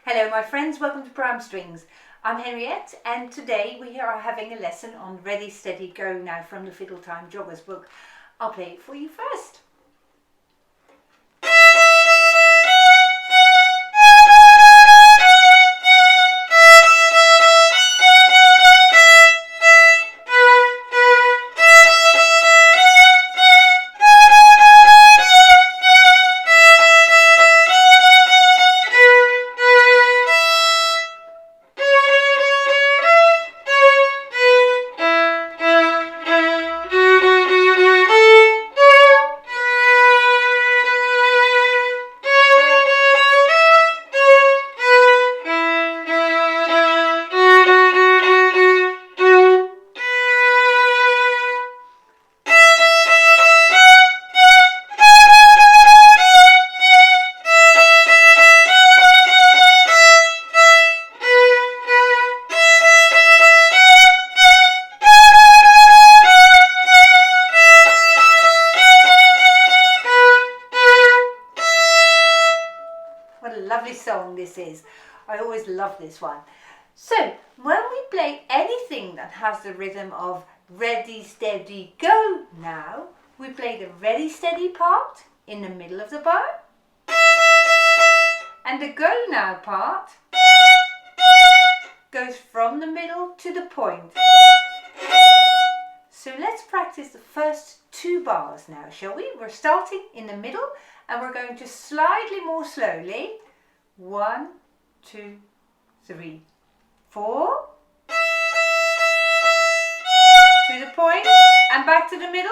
Hello my friends, welcome to Prime Strings. I'm Henriette and today we are having a lesson on Ready Steady Go Now from the Fiddle Time Joggers book. I'll play it for you first. What a lovely song this is. I always love this one. So when we play anything that has the rhythm of ready, steady, go now, we play the ready, steady part in the middle of the bow. And the go now part goes from the middle to the point. So let's practice the first two bars now, shall we? We're starting in the middle and we're going to slightly more slowly. 1, 2, 3, 4. To the point and back to the middle.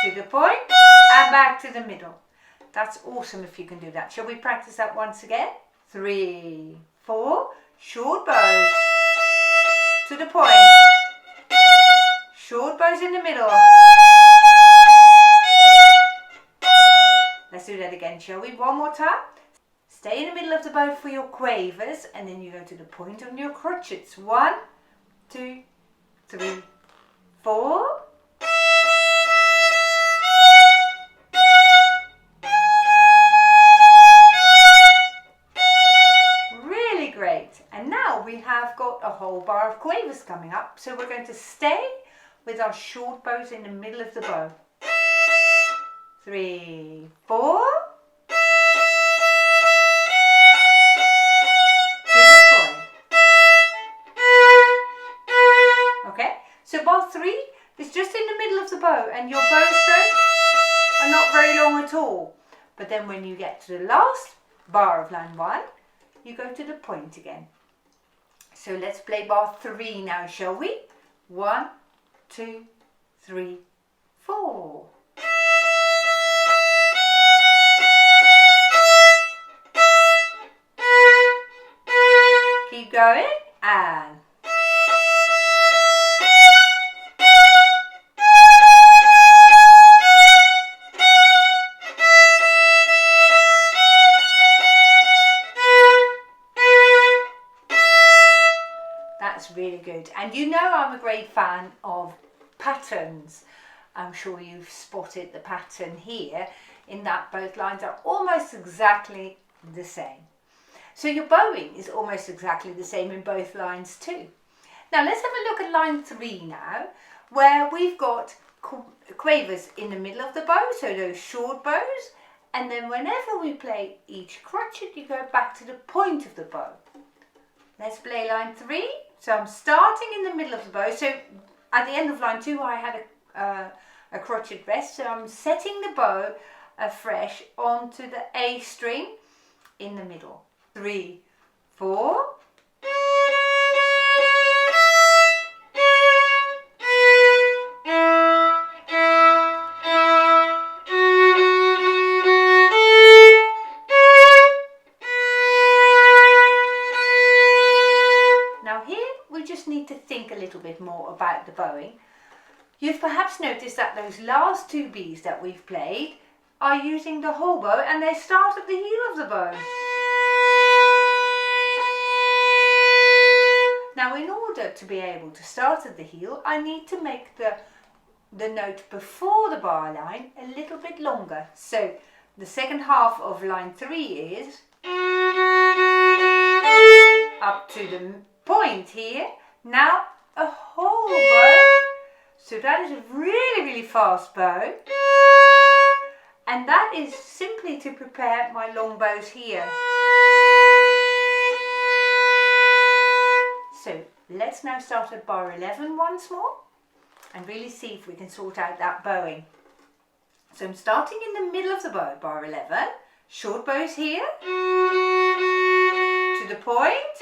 To the point and back to the middle. That's awesome if you can do that. Shall we practice that once again? 3, 4. Short bows. To the point. Short bows in the middle. Let's do that again, shall we? One more time. Stay in the middle of the bow for your quavers and then you go to the point on your crotchets. 1, 2, 3, 4. Really great. And now we have got a whole bar of quavers coming up. So we're going to stay with our short bows in the middle of the bow. 3, 4. To the point. Okay, so bar 3 is just in the middle of the bow and your bow strokes are not very long at all. But then when you get to the last bar of line 1, you go to the point again. So let's play bar 3 now, shall we? 1, 2, 3, 4. Keep going and that's really good. And you know I'm a great fan of patterns. I'm sure you've spotted the pattern here in that both lines are almost exactly the same. So your bowing is almost exactly the same in both lines too. Now let's have a look at line 3 now, where we've got quavers in the middle of the bow, so those short bows, and then whenever we play each crotchet you go back to the point of the bow. Let's play line 3. So I'm starting in the middle of the bow, so at the end of line 2 I had a crotchet rest, so I'm setting the bow afresh onto the A string in the middle. 3, 4. Now here we just need to think a little bit more about the bowing. You've perhaps noticed that those last two Bs that we've played are using the whole bow and they start at the heel of the bow. Now in order to be able to start at the heel, I need to make the note before the bar line a little bit longer. So the second half of line 3 is up to the point here. Now a whole bow. So that is a really, really fast bow. And that is simply to prepare my long bows here. So let's now start at bar 11 once more and really see if we can sort out that bowing. So I'm starting in the middle of the bow, bar 11, short bows here, to the point.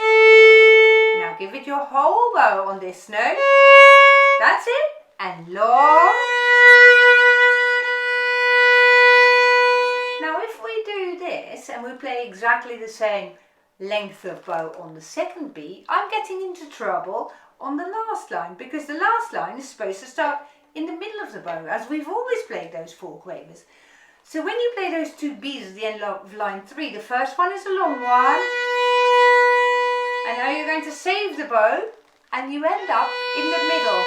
Now give it your whole bow on this note. That's it, and long. Now if we do this and we play exactly the same length of bow on the second beat, I'm getting into trouble on the last line, because the last line is supposed to start in the middle of the bow, as we've always played those 4 quavers. So when you play those 2 beats at the end of line 3, the first one is a long one, and now you're going to save the bow and you end up in the middle,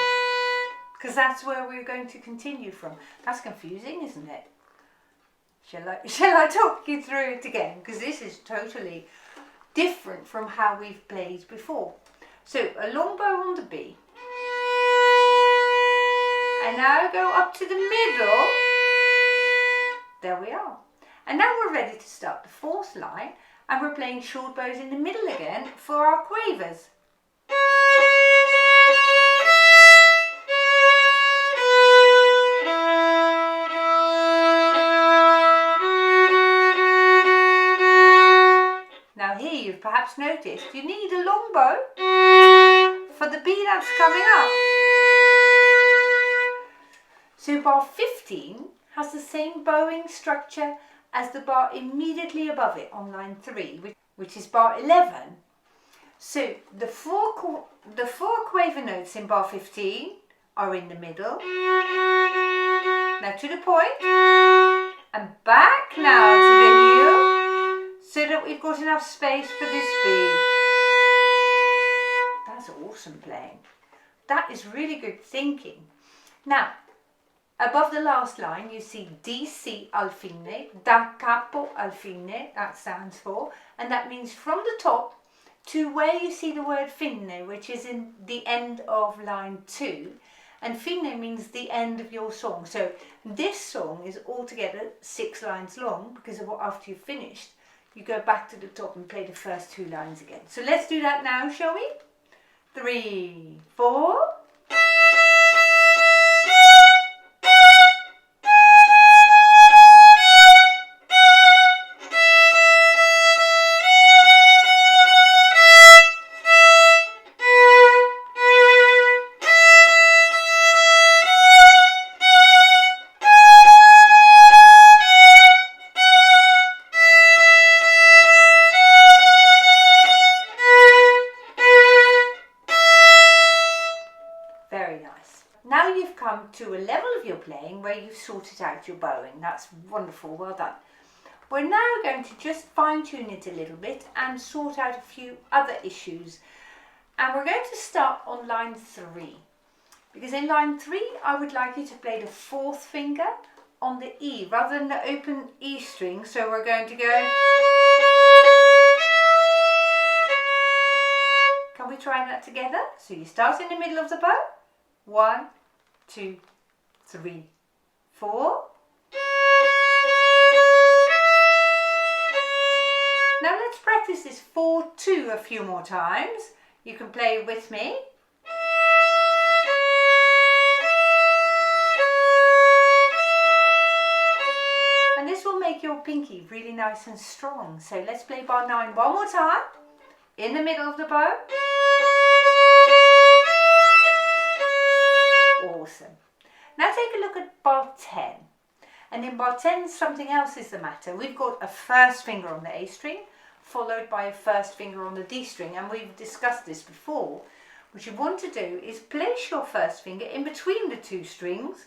because that's where we're going to continue from. That's confusing, isn't it? Shall I talk you through it again, because this is totally different from how we've played before. So a long bow on the B, and now go up to the middle. There we are. And now we're ready to start the 4th line, and we're playing short bows in the middle again for our quavers. Now here you've perhaps noticed you need a long bow for the B that's coming up. So bar 15 has the same bowing structure as the bar immediately above it on line 3, which is bar 11. So the four quaver notes in bar 15 are in the middle. Now to the point, and back now to the heel, so that we've got enough space for this B. That's awesome playing. That is really good thinking. Now, above the last line you see DC al fine, da capo al fine, that stands for, and that means from the top to where you see the word fine, which is in the end of line 2, and fine means the end of your song. So this song is altogether 6 lines long, because after you've finished you go back to the top and play the first 2 lines again. So let's do that now, shall we? 3, 4. To a level of your playing where you've sorted out your bowing. That's wonderful, well done. We're now going to just fine-tune it a little bit and sort out a few other issues. And we're going to start on line 3. Because in line 3 I would like you to play the 4th finger on the E rather than the open E string. So we're going to go... Can we try that together? So you start in the middle of the bow. 1, 2, 3, 4. Now let's practice this 4-2 a few more times. You can play with me. And this will make your pinky really nice and strong. So let's play bar 9 one more time. In the middle of the bow. Awesome. Now take a look at bar 10. And in bar 10 something else is the matter. We've got a first finger on the A string followed by a first finger on the D string, and we've discussed this before. What you want to do is place your first finger in between the 2 strings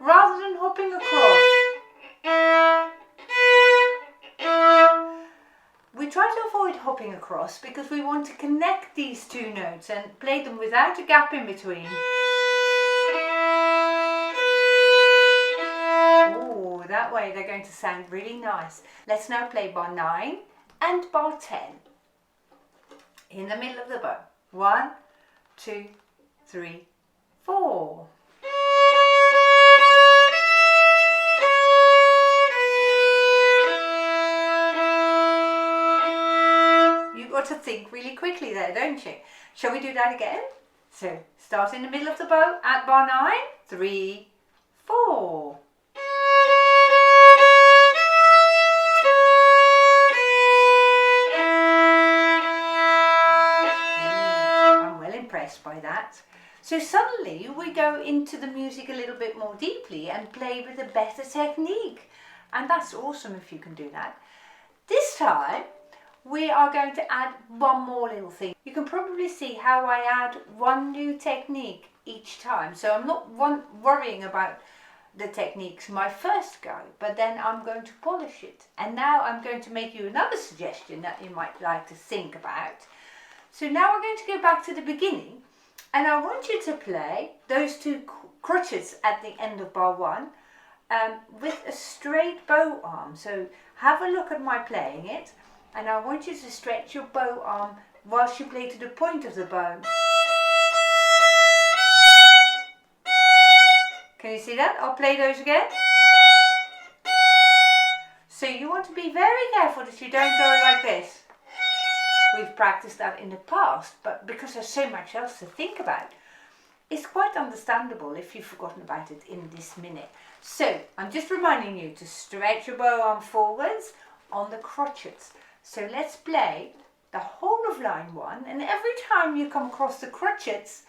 rather than hopping across. We try to avoid hopping across because we want to connect these 2 notes and play them without a gap in between. way they're going to sound really nice. Let's now play bar 9 and bar 10 in the middle of the bow. 1, 2, 3, 4. You've got to think really quickly there, don't you? Shall we do that again? So start in the middle of the bow at bar 9, 3, 4. I'm well impressed by that. So suddenly we go into the music a little bit more deeply and play with a better technique. And that's awesome if you can do that. This time we are going to add one more little thing. You can probably see how I add one new technique each time. So I'm not worrying about the techniques my first go, but then I'm going to polish it. And now I'm going to make you another suggestion that you might like to think about. So now we're going to go back to the beginning, and I want you to play those 2 crotchets at the end of bar 1 with a straight bow arm. So have a look at my playing it, and I want you to stretch your bow arm whilst you play to the point of the bow. Can you see that? I'll play those again. So you want to be very careful that you don't go like this. We've practiced that in the past, but because there's so much else to think about, it's quite understandable if you've forgotten about it in this minute. So I'm just reminding you to stretch your bow arm forwards on the crotchets. So let's play the whole of line 1, and every time you come across the crotchets,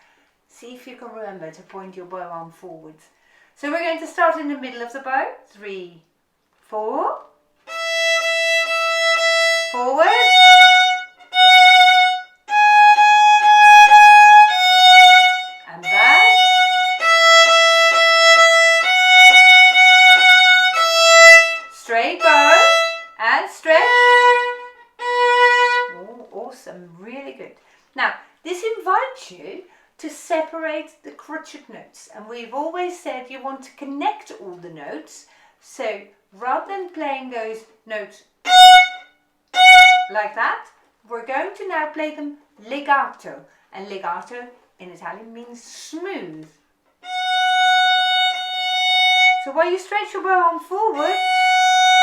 see if you can remember to point your bow arm forwards. So we're going to start in the middle of the bow. 3, 4. Forwards. And back. Straight bow and stretch. Oh, awesome, really good. Now, this invites you to separate the crotchet notes, and we've always said you want to connect all the notes. So rather than playing those notes like that, we're going to now play them legato, and legato in Italian means smooth. So while you stretch your bow arm forwards,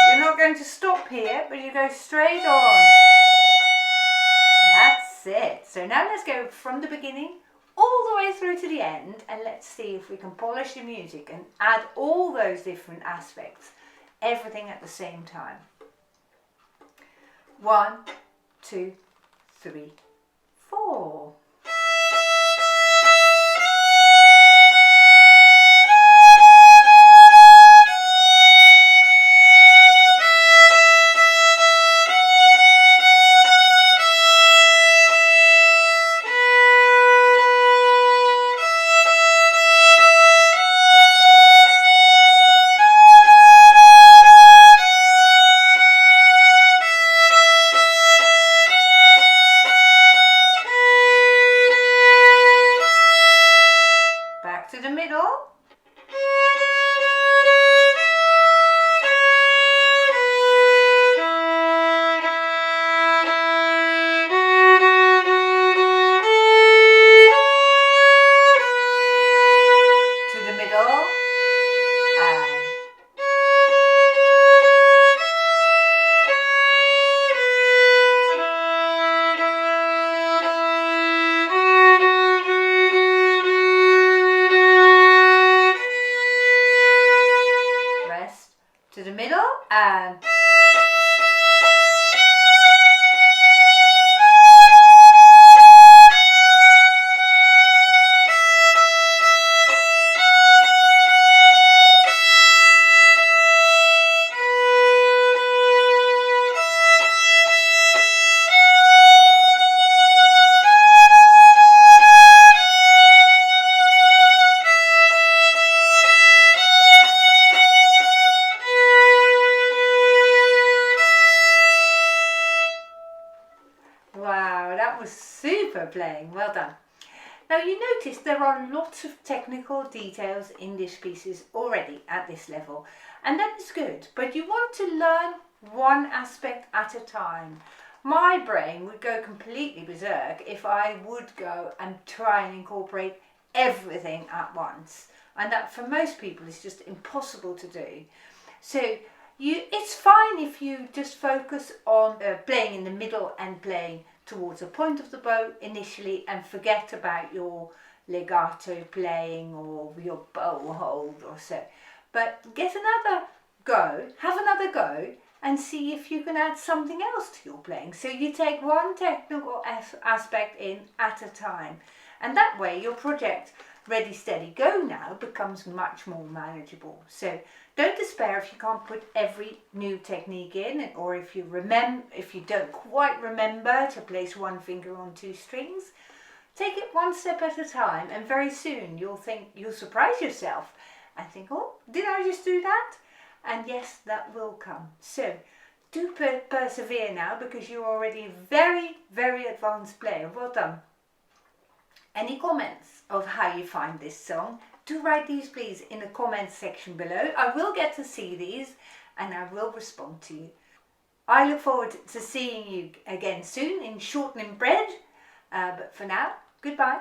you're not going to stop here, but you go straight on. That's it. So now let's go from the beginning all the way through to the end, and let's see if we can polish the music and add all those different aspects, everything at the same time. 1, 2, 3, 4. To the middle. To the middle. And to the middle and wow, that was super playing. Well done. Now you notice there are lots of technical details in these pieces already at this level, and that is good, but you want to learn one aspect at a time. My brain would go completely berserk if I would go and try and incorporate everything at once, and that for most people is just impossible to do. So it's fine if you just focus on playing in the middle and playing towards the point of the bow initially and forget about your legato playing or your bow hold or so. But get another go, have another go and see if you can add something else to your playing. So you take one technical aspect in at a time, and that way your project Ready Steady Go now becomes much more manageable. So don't despair if you can't put every new technique in, or if you don't quite remember to place one finger on two strings. Take it one step at a time, and very soon you'll surprise yourself and think, oh, did I just do that? And yes, that will come. So do persevere now, because you're already a very, very advanced player. Well done. Any comments of how you find this song? Do write these please in the comments section below. I will get to see these and I will respond to you. I look forward to seeing you again soon in Shortening Bread. But for now, goodbye.